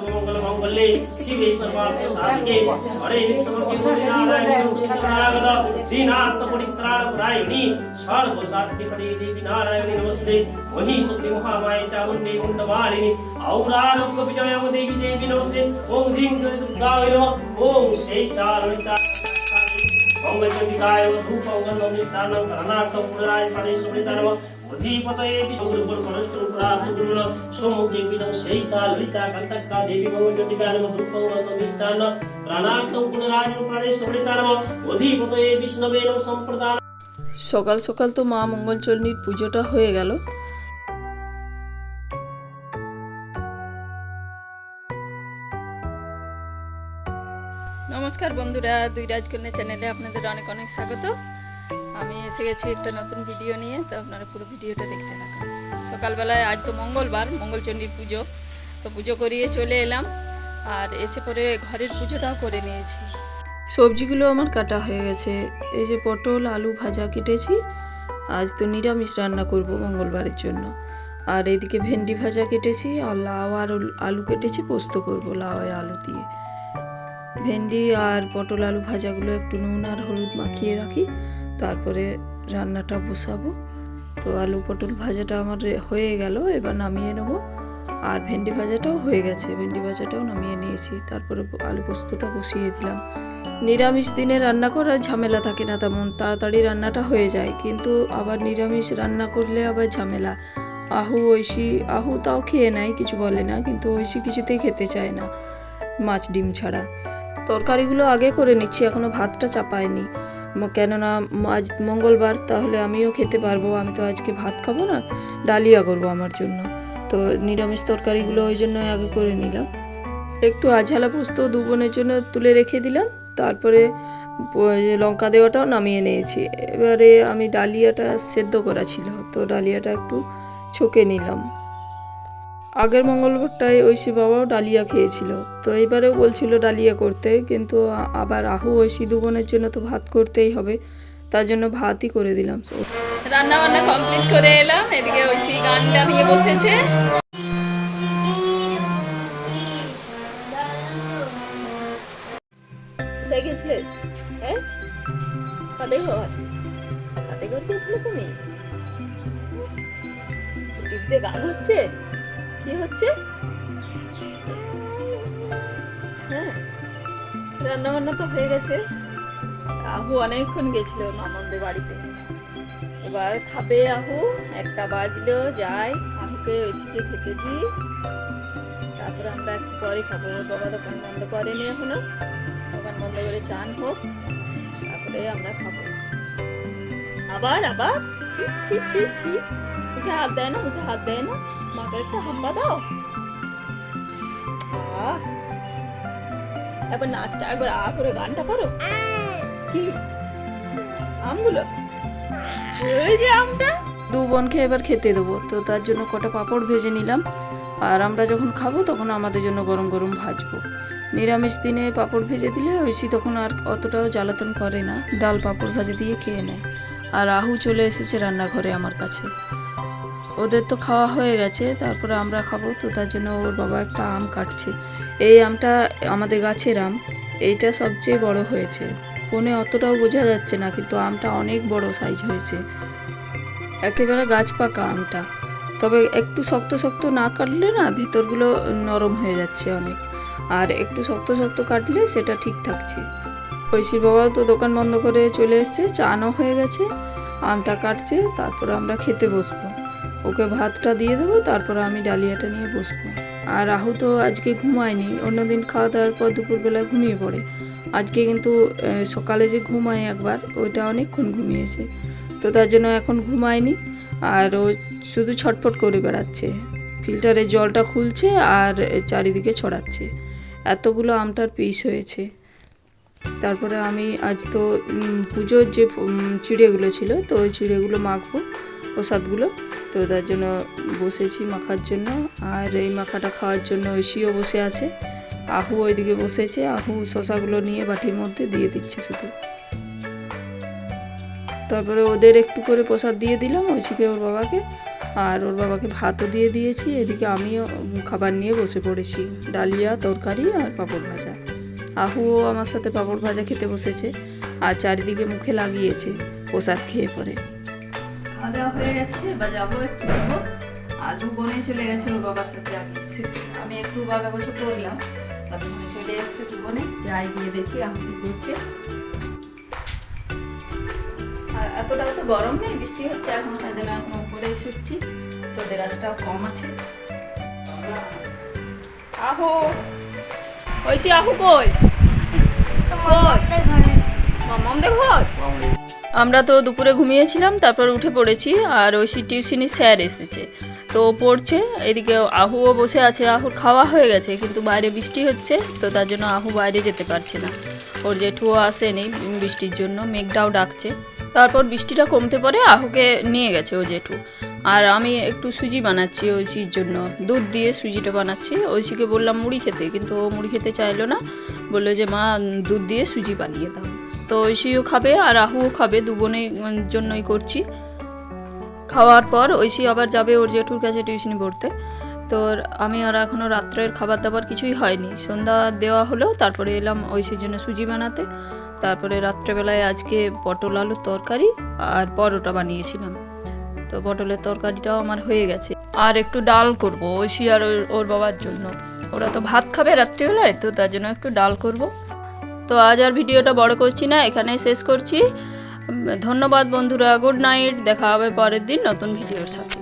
সর্বমঙ্গল মঙ্গলে শিবে সর্বার্থ সাধিকে হরে নিত্যমুক্তি নারায়ণ শরণাগত দীনার্থ পরিত্রাণ পরায়ণী সর্বসার্থে হরে দেবী নারায়ণী নমস্তে মহি শক্তি মহামায়ে চামুণ্ডী মুণ্ডমালিনী ঔরারোগ্য বিজয় দেবী দেবী নমস্তে ওম হ্রিং দুর্গায় নমঃ ওম শেষাললিতা মঙ্গলচন্ডিকায় ধূপঙ্গলমিষ্টান্নং করণার্থং পুনরায় প্রাণেশ্বরীচারম অধিপতয়ে বিশ্বরূপর কনষ্টরূপরাপুর সম্মুখে বিদং শেষা ললিতা কান্তক্কা দেবী মঙ্গলচন্ডিকায় ধূপঙ্গলমিষ্টান্ন প্রাণার্থং পুনরায় প্রাণেশ্বরীচারম অধিপতয়ে বিষ্ণবে নমঃ সম্প্রদান। সকাল সকাল তো মা মঙ্গলচণ্ডীর পুজোটা হয়ে গেল। নমস্কার বন্ধুরা, দুই রাজকন্যা চ্যানেলে আপনাদের অনেক অনেক স্বাগত। আমি এসে গেছি একটা নতুন ভিডিও নিয়ে, তো আপনারা পুরো ভিডিওটা দেখতে থাকুন। সকালবেলায় আজ তো মঙ্গলবার, মঙ্গলচণ্ডীর পুজো, তো পুজো করিয়ে চলে এলাম আর এসে পরে ঘরের পুজোটাও করে নিয়েছি। সবজিগুলো আমার কাটা হয়ে গেছে। এই যে পটল আলু ভাজা কেটেছি, আজ তো নিরামিষ রান্না করব মঙ্গলবারের জন্য। আর এইদিকে ভেন্ডি ভাজা কেটেছি আর লাউ আর আলু কেটেছি, পোস্ত করব লাউ আর আলু দিয়ে। ভেন্ডি আর পটল আলু ভাজাগুলো একটু নুন আর হলুদ মাখিয়ে রাখি, তারপরে রান্নাটা বসাবো। তো আলু পটল ভাজাটা আমার হয়ে গেল, এবার নামিয়ে নেব। আর ভেন্ডি ভাজাটাও হয়ে গেছে, ভেন্ডি ভাজাটাও নামিয়ে নিয়েছি। তারপরে আলু পোস্তটা বসিয়ে দিলাম। নিরামিষ দিনে রান্না করার ঝামেলা থাকে না তেমন, তাড়াতাড়ি রান্নাটা হয়ে যায়। কিন্তু আবার নিরামিষ রান্না করলে আবার ঝামেলা। আহু ঐশী, আহু তাও খেয়ে নেয়, কিছু বলে না, কিন্তু ঐশী কিছুতেই খেতে চায় না মাছ ডিম ছাড়া। তরকারিগুলো আগে করে নিচ্ছি, এখনও ভাতটা চাপাইনি, কেননা আজ মঙ্গলবার, তাহলে আমিও খেতে পারবো। আমি তো আজকে ভাত খাবো না, ডালিয়া করবো আমার জন্য। তো নিরামিষ তরকারিগুলো ওই জন্য আগে করে নিলাম। একটু আঝালা পোস্ত দু বোনের জন্য তুলে রেখে দিলাম, তারপরে লঙ্কা দেওয়াটাও নামিয়ে নিয়েছি। এবারে আমি ডালিয়াটা সেদ্ধ করা ছিল, তো ডালিয়াটা একটু ছকে নিলাম। আগের মঙ্গলবারটায় ঐশী বাবাও ডালিয়া খেয়েছিল, তো এইবারেও বলছিল ডালিয়া করতে, কিন্তু আবার আহু ঐশী দু বোনের জন্য তো ভাত করতেই হবে, তার জন্য ভাতই করে দিলাম। রান্না বান্না কমপ্লিট করে এলাম, এদিকে ঐশী গানটা নিয়ে বসেছে। গেছিলে হ্যাঁ, কাদের ঘর গিয়েছিলে তুমি? টিভিতে গান হচ্ছে, কি হচ্ছে? হ্যাঁ, রান্না বান্না তো হয়ে গেছে। আহু অনেকক্ষণ গেছিল মামাদের বাড়িতে, এবার খাবে আহু। 1টা বাজলো, যাই আহুকে ঐশীকে খেতে দিই, তারপরে আমরা একটু পরে খাবো। বাবা দোকান বন্ধ করেনি এখনো, দোকান বন্ধ করে চান হোক, তারপরে আমরা খাবো। আবার আবার ছি ছি ছি, মুখে হাত দেয় না, মুখে হাত দেয় না, মাকে একটা হাম্পা দাও। এবার নাচটা একবার করে গানটা করো। কি আমগুলো, ওই যে আমটা দু বোনকে এবার খেতে দেবো, তো তার জন্য কটা পাঁপড় ভেজে নিলাম। আর আমরা যখন খাবো তখন আমাদের জন্য গরম গরম ভাজবো। নিরামিষ দিনে পাঁপড় ভেজে দিলে ঐশী তখন আর অতটাও জ্বালাতন করে না, ডাল পাঁপড় ভাজা দিয়ে খেয়ে নেয়। আর আহু চলে এসেছে রান্নাঘরে আমার কাছে, ওদের তো খাওয়া হয়ে গেছে, তারপরে আমরা খাবো। তো তার জন্য ওর বাবা একটা আম কাটছে। এই আমটা আমাদের গাছের আম, এইটা সবচেয়ে বড় হয়েছে। ফোনে অতটাও বোঝা যাচ্ছে না, কিন্তু আমটা অনেক বড় সাইজ হয়েছে, একেবারে গাছ পাকা আমটা। তবে একটু শক্ত শক্ত না কাটলে না ভিতরগুলো নরম হয়ে যাচ্ছে অনেক, আর একটু শক্ত শক্ত কাটলে সেটা ঠিক থাকছে। ঐশীর বাবাও তো দোকান বন্ধ করে চলে এসছে, চানও হয়ে গেছে, আমটা কাটছে, তারপরে আমরা খেতে বসবো। ওকে ভাতটা দিয়ে দেবো, তারপরে আমি ডালিয়াটা নিয়ে বসবো। আর রাহু তো আজকে ঘুমায়নি, অন্যদিন খাওয়া দাওয়ার পর দুপুরবেলা ঘুমিয়ে পড়ে। আজকে কিন্তু সকালে যে ঘুমায় একবার, ওইটা অনেকক্ষণ ঘুমিয়েছে, তো তার জন্য এখন ঘুমায়নি। আর ও শুধু ছটফট করে বেড়াচ্ছে, ফিল্টারের জলটা খুলছে আর চারিদিকে ছড়াচ্ছে। এতগুলো আমটার পিস হয়েছে। তারপরে আমি আজ তো পুজোর যে চিড়েগুলো ছিল, তো ওই চিড়েগুলো মাখবো, প্রসাদগুলো, তো তার জন্য বসেছি মাখার জন্য। আর এই মাখাটা খাওয়ার জন্য ঐশীও বসে আছে, আহু ওইদিকে বসেছে। আহু শশাগুলো নিয়ে বাটির মধ্যে দিয়ে দিচ্ছে শুধু। তারপরে ওদের একটু করে প্রসাদ দিয়ে দিলাম, ঐশীকে ওর বাবাকে। আর ওর বাবাকে ভাতও দিয়ে দিয়েছি। এদিকে আমিও খাবার নিয়ে বসে পড়েছি, ডালিয়া, তরকারি আর পাঁপড় ভাজা। আহুও আমার সাথে পাঁপড় ভাজা খেতে বসেছে আর চারিদিকে মুখে লাগিয়েছে প্রসাদ খেয়ে পরে। খাওয়া দাওয়া হয়ে গেছে, এবার যাবো একটু শুবো। আর দু বোনে চলে গেছে ওর বাবার সাথে আগে শুতে। আমি একটু বাগা গোছ করলাম, ততক্ষণে চলে এসছে দু বোনে। যাই গিয়ে দেখি আহু কি করছে। আর এতটাও তো গরম নেই, বৃষ্টি হচ্ছে এখন, তার জন্য এখন উপরেই শুচ্ছি, রোদের আঁচটাও কম আছে। আহু ওইসি, আহু কই? মামামদের ঘর। আমরা তো দুপুরে ঘুমিয়েছিলাম, তারপর উঠে পড়েছি। আর ঐশী টিউশনি স্যার এসেছে, তো ও পড়ছে। এদিকে আহুও বসে আছে, আহুর খাওয়া হয়ে গেছে, কিন্তু বাইরে বৃষ্টি হচ্ছে, তো তার জন্য আহু বাইরে যেতে পারছে না। ওর জেঠুও আসেনি বৃষ্টির জন্য, মেঘটাও ডাকছে। তারপর বৃষ্টিটা কমতে পরে আহুকে নিয়ে গেছে ও জেঠু। আর আমি একটু সুজি বানাচ্ছি ঐশীর জন্য, দুধ দিয়ে সুজিটা বানাচ্ছি। ঐশীকে বললাম মুড়ি খেতে, কিন্তু ও মুড়ি খেতে চাইলো না, বললো যে মা দুধ দিয়ে সুজি বানিয়ে দাও। তো ঐশীও খাবে আর আহুও খাবে, দু বোনের জন্যই করছি। খাওয়ার পর ঐশী আবার যাবে ওর জেঠুর কাছে টিউশনি পড়তে। তো আমি আর এখনও রাত্রের খাবার দাবার কিছুই হয়নি, সন্ধ্যা দেওয়া হলো, তারপরে এলাম ঐশীর জন্য সুজি বানাতে। তারপরে রাত্রেবেলায় আজকে পটল আলুর তরকারি আর পরোটা বানিয়েছিলাম। তো পটলের তরকারিটাও আমার হয়ে গেছে। আর একটু ডাল করব ঐশী আর ওর বাবার জন্য, ওরা তো ভাত খাবে রাত্রিবেলায়, তো তার জন্য একটু ডাল করব। তো আজ আর ভিডিওটা বড় করছি না, এখানেই শেষ করছি। ধন্যবাদ বন্ধুরা, গুড নাইট। দেখা হবে পরের দিন নতুন ভিডিওর সাথে।